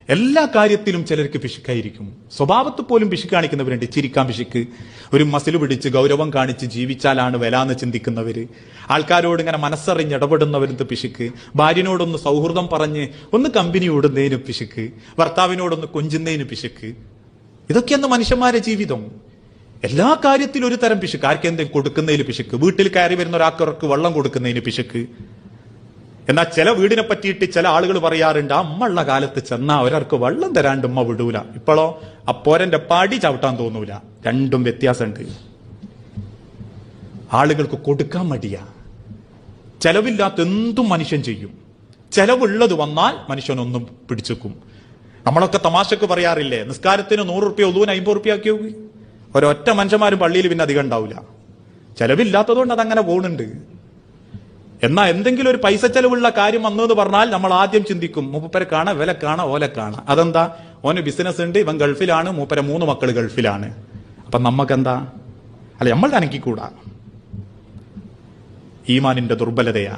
എല്ലാ കാര്യത്തിലും ചിലർക്ക് പിശുക്കായിരിക്കും. സ്വഭാവത്തിൽ പോലും പിശുക്ക് കാണിക്കുന്നവരുണ്ട്. ചിരിക്കാൻ പിശുക്ക്, ഒരു മസിൽ പിടിച്ച് ഗൗരവം കാണിച്ച് ജീവിച്ചാലാണ് വിലാന്ന് ചിന്തിക്കുന്നവര്, ആൾക്കാരോട് ഇങ്ങനെ മനസ്സറിഞ്ഞ് ഇടപെടുന്നവരുന്ന് പിശുക്ക്, ഭാര്യനോടൊന്ന് സൗഹൃദം പറഞ്ഞ് ഒന്ന് കമ്പനി ഓടുന്നതിന് പിശുക്ക്, ഭർത്താവിനോടൊന്ന് കൊഞ്ചുന്നതിന് പിശുക്ക്. ഇതൊക്കെയാണ് മനുഷ്യന്മാരെ ജീവിതം. എല്ലാ കാര്യത്തിലും ഒരു തരം പിശുക്ക്. ആർക്കെന്തെങ്കിലും കൊടുക്കുന്നതിന് പിശുക്ക്, വീട്ടിൽ കയറി വരുന്ന ഒരാൾക്ക് വെള്ളം കൊടുക്കുന്നതിന് പിശുക്ക്. എന്നാൽ ചില വീടിനെ പറ്റിയിട്ട് ചില ആളുകൾ പറയാറുണ്ട്, അമ്മയുള്ള കാലത്ത് ചെന്നാ ഒരാൾക്ക് വെള്ളം തരാണ്ട് ഉമ്മ വിടൂല, ഇപ്പോഴോ അപ്പോരന്റെ പടി ചവിട്ടാൻ തോന്നൂല. രണ്ടും വ്യത്യാസമുണ്ട്. ആളുകൾക്ക് കൊടുക്കാൻ മടിയാ. ചെലവില്ലാത്ത എന്തും മനുഷ്യൻ ചെയ്യും. ചെലവുള്ളത് വന്നാൽ മനുഷ്യനൊന്നും പിടിച്ചെക്കും. നമ്മളൊക്കെ തമാശക്ക് പറയാറില്ലേ, നിസ്കാരത്തിന് 100 റുപ്യ ഒതുവിന് 50 റുപ്യ ആക്കി നോക്കി. ഒരൊറ്റ മനുഷ്യന്മാരും പള്ളിയിൽ പിന്നെ അധികം ഉണ്ടാവില്ല. ചെലവില്ലാത്തതുകൊണ്ട് അതങ്ങനെ പോകുന്നുണ്ട്. എന്നാൽ എന്തെങ്കിലും ഒരു പൈസ ചെലവുള്ള കാര്യം വന്നു പറഞ്ഞാൽ നമ്മൾ ആദ്യം ചിന്തിക്കും, മൂപ്പരെ കാണാ വില കാണാ ഓലെ കാണാ. അതെന്താ? ഓന് ബിസിനസ് ഉണ്ട്, ഇവൻ ഗൾഫിലാണ്, മൂപ്പരെ 3 മക്കൾ ഗൾഫിലാണ്. അപ്പൊ നമ്മക്കെന്താ? അല്ല, നമ്മൾ അനക്കിക്കൂടാ. ഈമാനിന്റെ ദുർബലതയാ.